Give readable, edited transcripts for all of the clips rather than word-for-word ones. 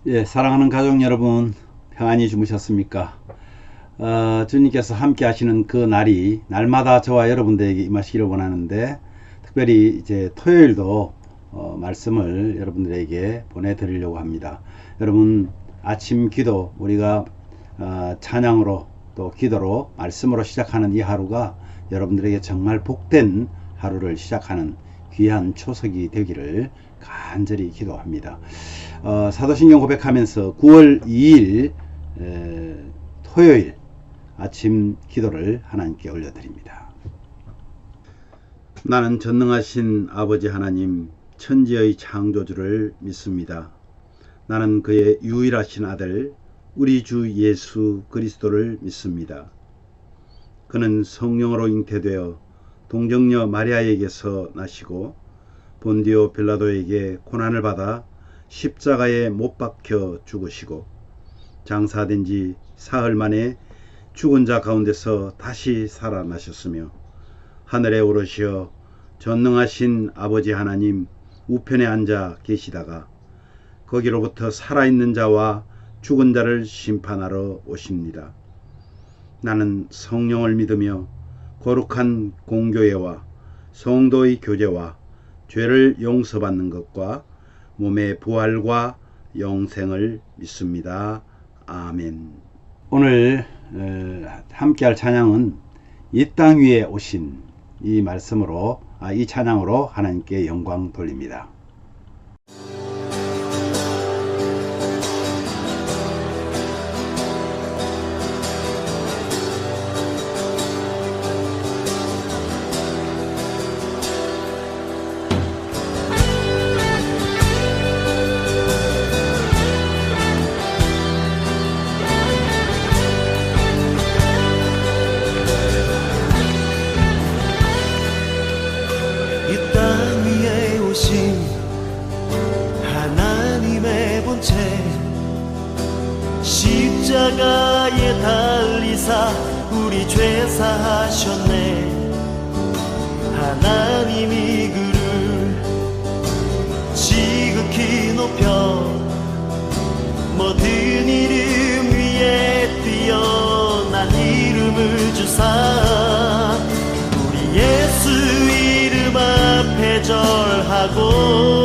예, 사랑하는 가족 여러분, 평안히 주무셨습니까? 주님께서 함께 하시는 그 날이 날마다 저와 여러분들에게 임하시기를 원하는데, 특별히 이제 토요일도 말씀을 여러분들에게 보내드리려고 합니다. 여러분, 아침 기도, 우리가 찬양으로 또 기도로 말씀으로 시작하는 이 하루가 여러분들에게 정말 복된 하루를 시작하는 귀한 초석이 되기를 간절히 기도합니다. 사도신경 고백하면서 9월 2일 토요일 아침 기도를 하나님께 올려드립니다. 나는 전능하신 아버지 하나님, 천지의 창조주를 믿습니다. 나는 그의 유일하신 아들 우리 주 예수 그리스도를 믿습니다. 그는 성령으로 잉태되어 동정녀 마리아에게서 나시고 본디오 빌라도에게 고난을 받아 십자가에 못 박혀 죽으시고 장사된 지 사흘 만에 죽은 자 가운데서 다시 살아나셨으며 하늘에 오르시어 전능하신 아버지 하나님 우편에 앉아 계시다가 거기로부터 살아있는 자와 죽은 자를 심판하러 오십니다. 나는 성령을 믿으며 거룩한 공교회와 성도의 교제와 죄를 용서받는 것과 몸의 부활과 영생을 믿습니다. 아멘. 오늘 함께할 찬양은 이 땅 위에 오신 이 말씀으로 이 찬양으로 하나님께 영광 돌립니다. 십자가에 달리사 우리 죄 사하셨네. 하나님이 그를 지극히 높여 모든 이름 위에 뛰어난 이름을 주사 우리 예수 이름 앞에 절하고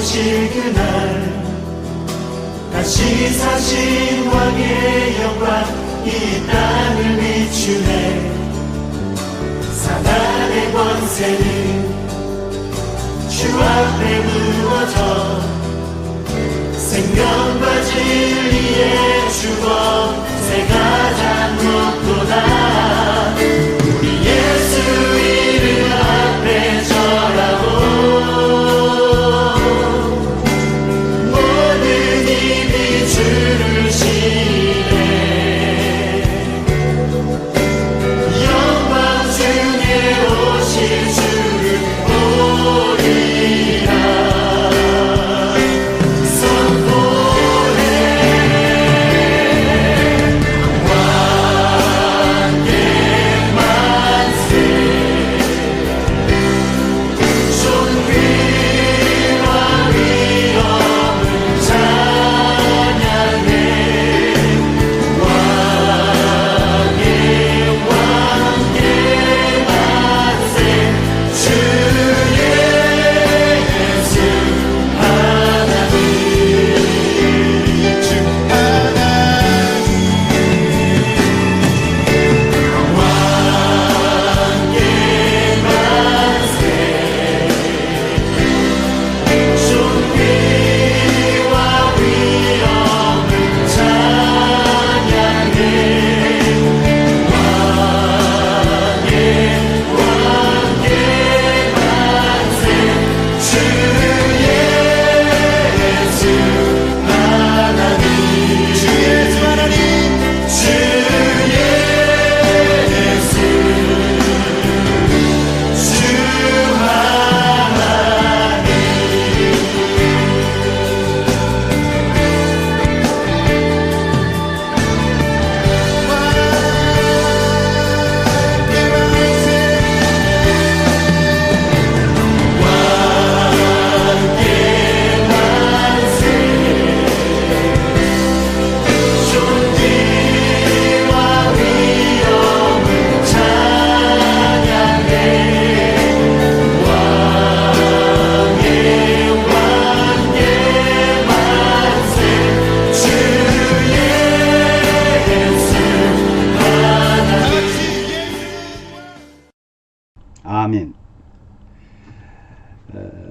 오실 그날 다시 사신 왕의 영광 이 땅을 비추네. 사단의 권세는 주 앞에 무너져 생명과 진리의 주권 새가 잠겼도다. 우리 예수 이름 앞에 절하고 주를 시네. 영광 중에 오실 주를 보리라. 선포해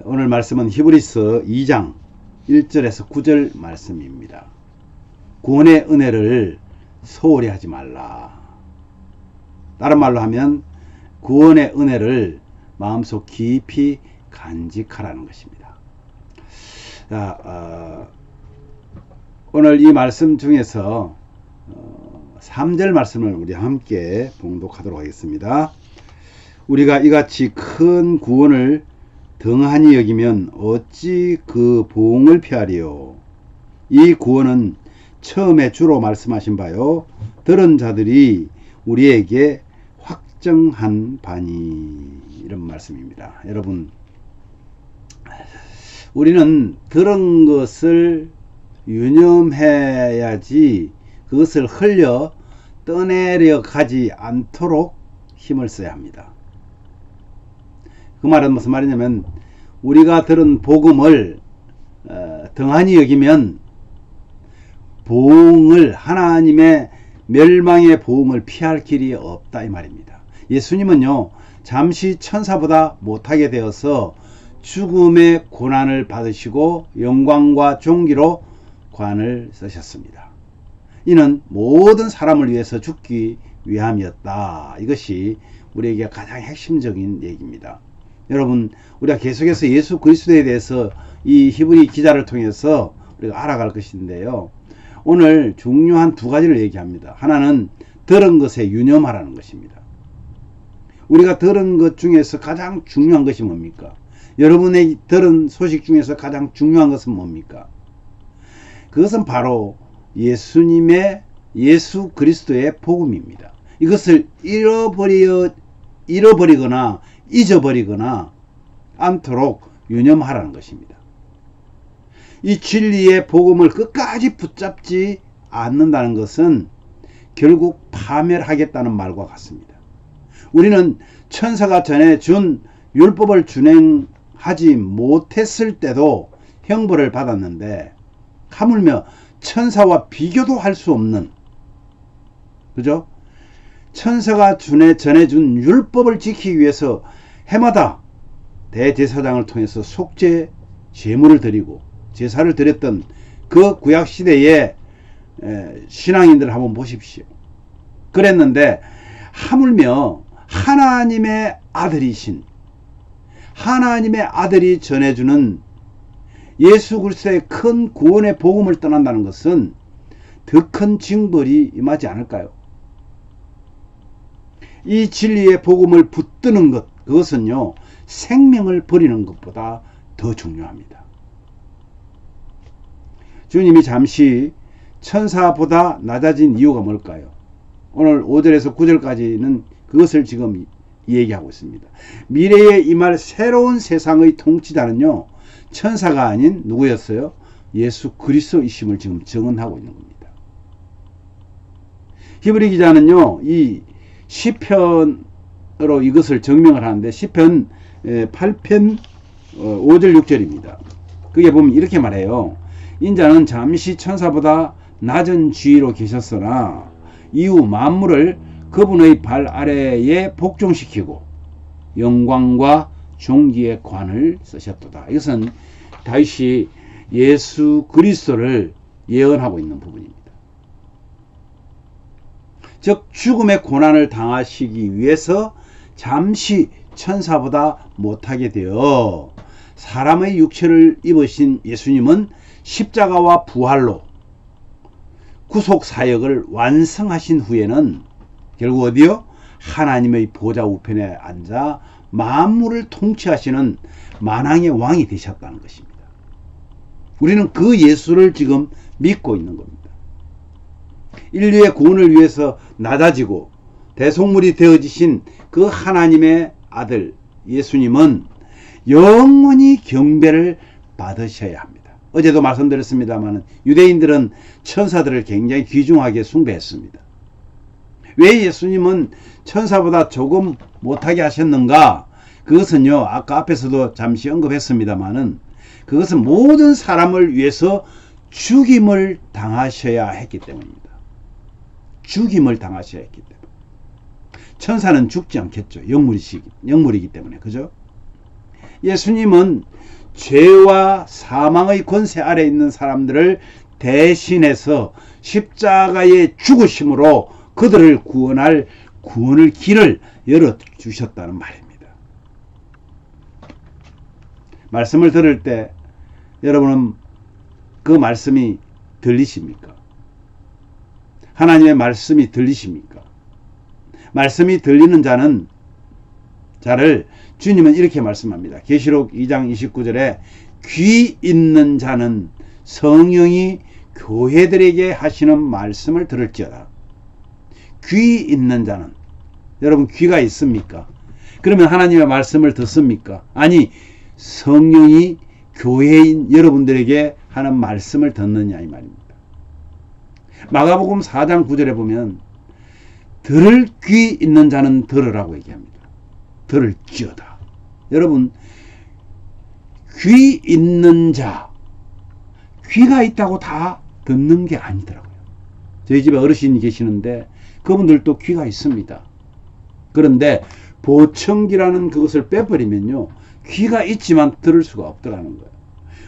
오늘 말씀은 히브리서 2장 1절에서 9절 말씀입니다. 구원의 은혜를 소홀히 하지 말라. 다른 말로 하면 구원의 은혜를 마음속 깊이 간직하라는 것입니다. 자, 오늘 이 말씀 중에서 3절 말씀을 우리 함께 봉독하도록 하겠습니다. 우리가 이같이 큰 구원을 등한히 여기면 어찌 그 보응을 피하리요. 이 구원은 처음에 주로 말씀하신 바요 들은 자들이 우리에게 확정한 바니, 이런 말씀입니다. 여러분, 우리는 들은 것을 유념해야지 그것을 흘려 떠내려 가지 않도록 힘을 써야 합니다. 그 말은 무슨 말이냐면, 우리가 들은 복음을 등한히 여기면 보응을, 하나님의 멸망의 보응을 피할 길이 없다, 이 말입니다. 예수님은요, 잠시 천사보다 못하게 되어서 죽음의 고난을 받으시고 영광과 존귀로 관을 쓰셨습니다. 이는 모든 사람을 위해서 죽기 위함이었다. 이것이 우리에게 가장 핵심적인 얘기입니다. 여러분, 우리가 계속해서 예수 그리스도에 대해서 이 히브리 기자를 통해서 우리가 알아갈 것인데요, 오늘 중요한 두 가지를 얘기합니다. 하나는 들은 것에 유념하라는 것입니다. 우리가 들은 것 중에서 가장 중요한 것이 뭡니까? 여러분의 들은 소식 중에서 가장 중요한 것은 뭡니까? 그것은 바로 예수 그리스도의 복음입니다. 이것을 잃어버리거나 잊어버리거나 않도록 유념하라는 것입니다. 이 진리의 복음을 끝까지 붙잡지 않는다는 것은 결국 파멸하겠다는 말과 같습니다. 우리는 천사가 전에 준 율법을 준행하지 못했을 때도 형벌을 받았는데, 하물며 천사와 비교도 할 수 없는, 그죠? 천사가 전해준 율법을 지키기 위해서 해마다 대제사장을 통해서 속죄 제물을 드리고 제사를 드렸던 그 구약시대의 신앙인들을 한번 보십시오. 그랬는데 하물며 하나님의 아들이신, 하나님의 아들이 전해주는 예수 그리스도의 큰 구원의 복음을 떠난다는 것은 더 큰 징벌이 임하지 않을까요? 이 진리의 복음을 붙드는 것, 그것은요, 생명을 버리는 것보다 더 중요합니다. 주님이 잠시 천사보다 낮아진 이유가 뭘까요? 오늘 5절에서 9절까지는 그것을 지금 얘기하고 있습니다. 미래에 임할 새로운 세상의 통치자는요, 천사가 아닌 누구였어요? 예수 그리스도이심을 지금 증언하고 있는 겁니다. 히브리 기자는요, 이 시편으로 이것을 증명을 하는데, 시편 8편 5절 6절입니다. 그게 보면 이렇게 말해요. 인자는 잠시 천사보다 낮은 지위로 계셨으나 이후 만물을 그분의 발 아래에 복종시키고 영광과 존귀의 관을 쓰셨도다. 이것은 다윗이 예수 그리스도를 예언하고 있는 부분입니다. 즉 죽음의 고난을 당하시기 위해서 잠시 천사보다 못하게 되어 사람의 육체를 입으신 예수님은 십자가와 부활로 구속 사역을 완성하신 후에는 결국 어디요? 하나님의 보좌 우편에 앉아 만물을 통치하시는 만왕의 왕이 되셨다는 것입니다. 우리는 그 예수를 지금 믿고 있는 겁니다. 인류의 구원을 위해서 낮아지고 대속물이 되어지신 그 하나님의 아들 예수님은 영원히 경배를 받으셔야 합니다. 어제도 말씀드렸습니다만 유대인들은 천사들을 굉장히 귀중하게 숭배했습니다. 왜 예수님은 천사보다 조금 못하게 하셨는가? 그것은요, 아까 앞에서도 잠시 언급했습니다만은 그것은 모든 사람을 위해서 죽임을 당하셔야 했기 때문입니다. 죽임을 당하셔야 했기 때문에. 천사는 죽지 않겠죠. 영물이기 때문에. 그죠? 예수님은 죄와 사망의 권세 아래 있는 사람들을 대신해서 십자가에 죽으심으로 그들을 구원할 구원의 길을 열어주셨다는 말입니다. 말씀을 들을 때 여러분은 그 말씀이 들리십니까? 하나님의 말씀이 들리십니까? 말씀이 들리는 자를 주님은 이렇게 말씀합니다. 계시록 2장 29절에 귀 있는 자는 성령이 교회들에게 하시는 말씀을 들을지어다. 귀 있는 자는, 여러분 귀가 있습니까? 그러면 하나님의 말씀을 듣습니까? 아니, 성령이 교회인 여러분들에게 하는 말씀을 듣느냐 이 말입니다. 마가복음 4장 9절에 보면 들을 귀 있는 자는 들으라고 얘기합니다. 들을지어다. 여러분, 귀 있는 자, 귀가 있다고 다 듣는 게 아니더라고요. 저희 집에 어르신이 계시는데 그분들도 귀가 있습니다. 그런데 보청기라는 그것을 빼버리면요, 귀가 있지만 들을 수가 없더라는 거예요.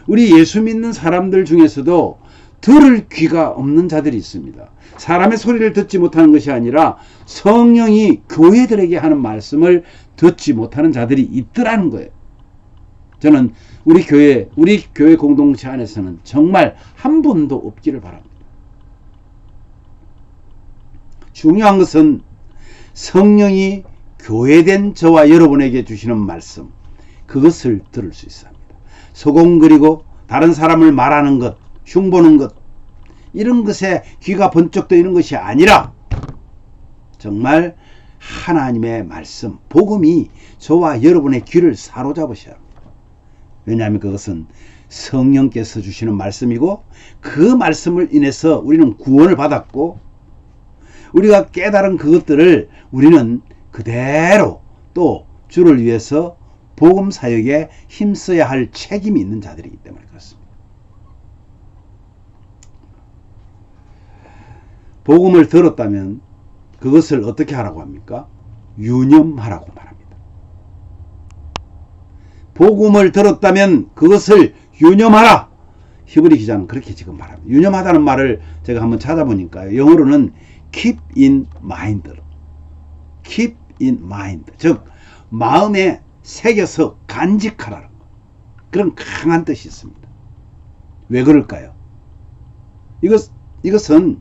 우리 예수 믿는 사람들 중에서도 들을 귀가 없는 자들이 있습니다. 사람의 소리를 듣지 못하는 것이 아니라 성령이 교회들에게 하는 말씀을 듣지 못하는 자들이 있더라는 거예요. 저는 우리 교회 공동체 안에서는 정말 한 분도 없기를 바랍니다. 중요한 것은 성령이 교회된 저와 여러분에게 주시는 말씀, 그것을 들을 수 있습니다. 소금 그리고 다른 사람을 말하는 것, 흉보는 것, 이런 것에 귀가 번쩍 뜨이는 것이 아니라 정말 하나님의 말씀, 복음이 저와 여러분의 귀를 사로잡으셔야 합니다. 왜냐하면 그것은 성령께서 주시는 말씀이고, 그 말씀을 인해서 우리는 구원을 받았고, 우리가 깨달은 그것들을 우리는 그대로 또 주를 위해서 복음 사역에 힘써야 할 책임이 있는 자들이기 때문에 그렇습니다. 복음을 들었다면 그것을 어떻게 하라고 합니까? 유념하라고 말합니다. 복음을 들었다면 그것을 유념하라. 히브리 기자는 그렇게 지금 말합니다. 유념하다는 말을 제가 한번 찾아보니까 영어로는 keep in mind, keep in mind, 즉 마음에 새겨서 간직하라는 것, 그런 강한 뜻이 있습니다. 왜 그럴까요? 이것은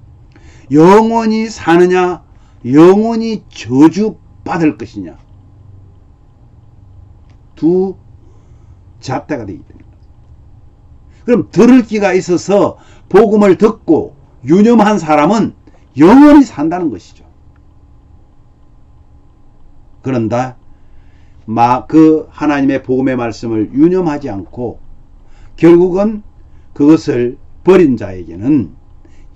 영원히 사느냐, 영원히 저주받을 것이냐, 두 잣대가 되기 때문입니다. 그럼 들을 귀가 있어서 복음을 듣고 유념한 사람은 영원히 산다는 것이죠. 그런다 그 하나님의 복음의 말씀을 유념하지 않고 결국은 그것을 버린 자에게는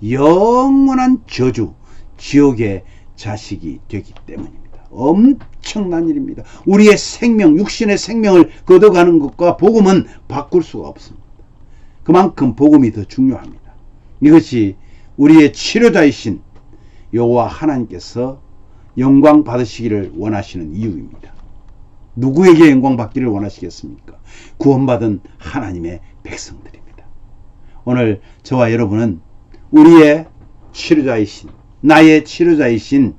영원한 저주, 지옥의 자식이 되기 때문입니다. 엄청난 일입니다. 우리의 생명, 육신의 생명을 걷어가는 것과 복음은 바꿀 수가 없습니다. 그만큼 복음이 더 중요합니다. 이것이 우리의 치료자이신 여호와 하나님께서 영광 받으시기를 원하시는 이유입니다. 누구에게 영광 받기를 원하시겠습니까? 구원받은 하나님의 백성들입니다. 오늘 저와 여러분은 우리의 치료자이신, 나의 치료자이신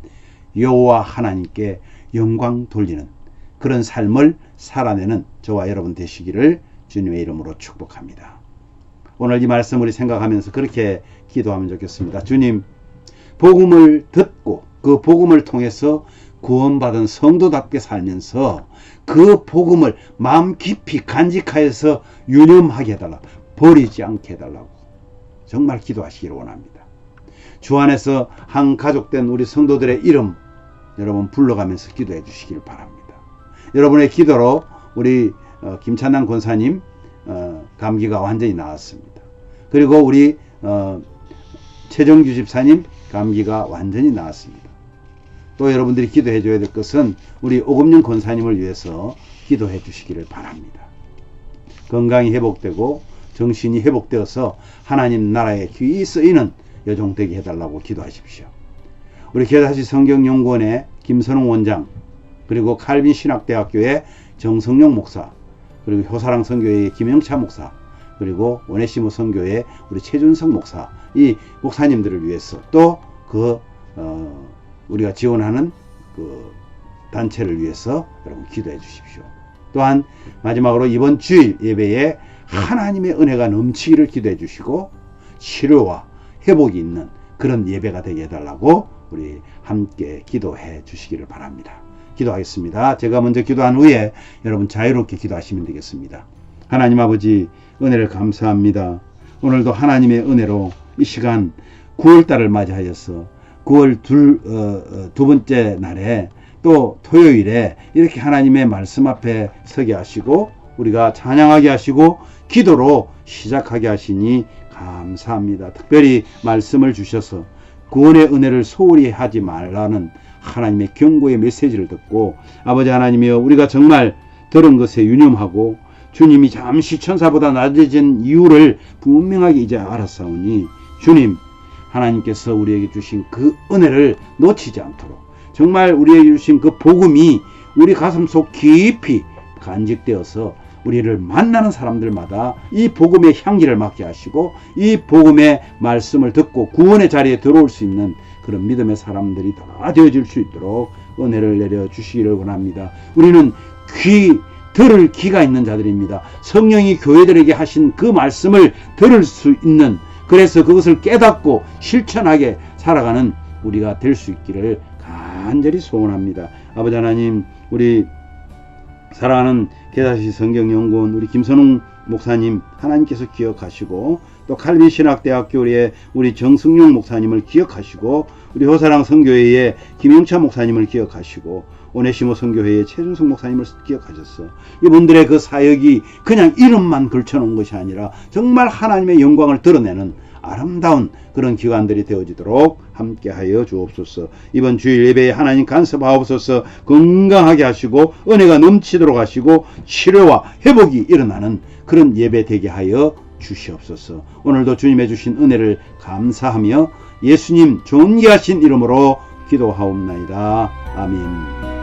여호와 하나님께 영광 돌리는 그런 삶을 살아내는 저와 여러분 되시기를 주님의 이름으로 축복합니다. 오늘 이 말씀 우리 생각하면서 그렇게 기도하면 좋겠습니다. 주님, 복음을 듣고 그 복음을 통해서 구원받은 성도답게 살면서 그 복음을 마음 깊이 간직하여서 유념하게 해달라, 버리지 않게 해달라고 정말 기도하시기를 원합니다. 주 안에서 한 가족된 우리 성도들의 이름 여러분 불러가면서 기도해 주시기를 바랍니다. 여러분의 기도로 우리 김찬남 권사님 감기가 완전히 나았습니다. 그리고 우리 최정규 집사님 감기가 완전히 나았습니다. 또 여러분들이 기도해 줘야 될 것은 우리 오금영 권사님을 위해서 기도해 주시기를 바랍니다. 건강이 회복되고 정신이 회복되어서 하나님 나라에 귀히 쓰이는 여종 되게 해달라고 기도하십시오. 우리 계다시 성경연구원의 김선웅 원장, 그리고 칼빈 신학대학교의 정성용 목사, 그리고 효사랑 선교회의 김영차 목사, 그리고 오네시모 선교회 우리 최준성 목사, 이 목사님들을 위해서 또 우리가 지원하는 그 단체를 위해서 여러분 기도해 주십시오. 또한 마지막으로 이번 주일 예배에 하나님의 은혜가 넘치기를 기도해 주시고 치료와 회복이 있는 그런 예배가 되게 해달라고 우리 함께 기도해 주시기를 바랍니다. 기도하겠습니다. 제가 먼저 기도한 후에 여러분 자유롭게 기도하시면 되겠습니다. 하나님 아버지, 은혜를 감사합니다. 오늘도 하나님의 은혜로 이 시간 9월달을 맞이하여서 9월 두 번째 날에 또 토요일에 이렇게 하나님의 말씀 앞에 서게 하시고 우리가 찬양하게 하시고 기도로 시작하게 하시니 감사합니다. 특별히 말씀을 주셔서 구원의 은혜를 소홀히 하지 말라는 하나님의 경고의 메시지를 듣고 아버지 하나님이여, 우리가 정말 들은 것에 유념하고 주님이 잠시 천사보다 낮아진 이유를 분명하게 이제 알았사오니 주님, 하나님께서 우리에게 주신 그 은혜를 놓치지 않도록 정말 우리에게 주신 그 복음이 우리 가슴속 깊이 간직되어서 우리를 만나는 사람들마다 이 복음의 향기를 맡게 하시고 이 복음의 말씀을 듣고 구원의 자리에 들어올 수 있는 그런 믿음의 사람들이 다 되어질 수 있도록 은혜를 내려주시기를 원합니다. 우리는 들을 귀가 있는 자들입니다. 성령이 교회들에게 하신 그 말씀을 들을 수 있는, 그래서 그것을 깨닫고 실천하게 살아가는 우리가 될 수 있기를 간절히 소원합니다. 아버지 하나님, 우리 사랑하는 계다시 성경연구원 우리 김선웅 목사님 하나님께서 기억하시고, 또 칼빈 신학대학교 우리 정승용 목사님을 기억하시고, 우리 호사랑 선교회의 김영차 목사님을 기억하시고, 오네시모 선교회의 최준성 목사님을 기억하셨어. 이분들의 그 사역이 그냥 이름만 걸쳐놓은 것이 아니라 정말 하나님의 영광을 드러내는 아름다운 그런 기관들이 되어지도록 함께하여 주옵소서. 이번 주일 예배에 하나님 간섭하옵소서. 건강하게 하시고 은혜가 넘치도록 하시고 치료와 회복이 일어나는 그런 예배 되게 하여 주시옵소서. 오늘도 주님의 주신 은혜를 감사하며 예수님 존귀하신 이름으로 기도하옵나이다. 아멘.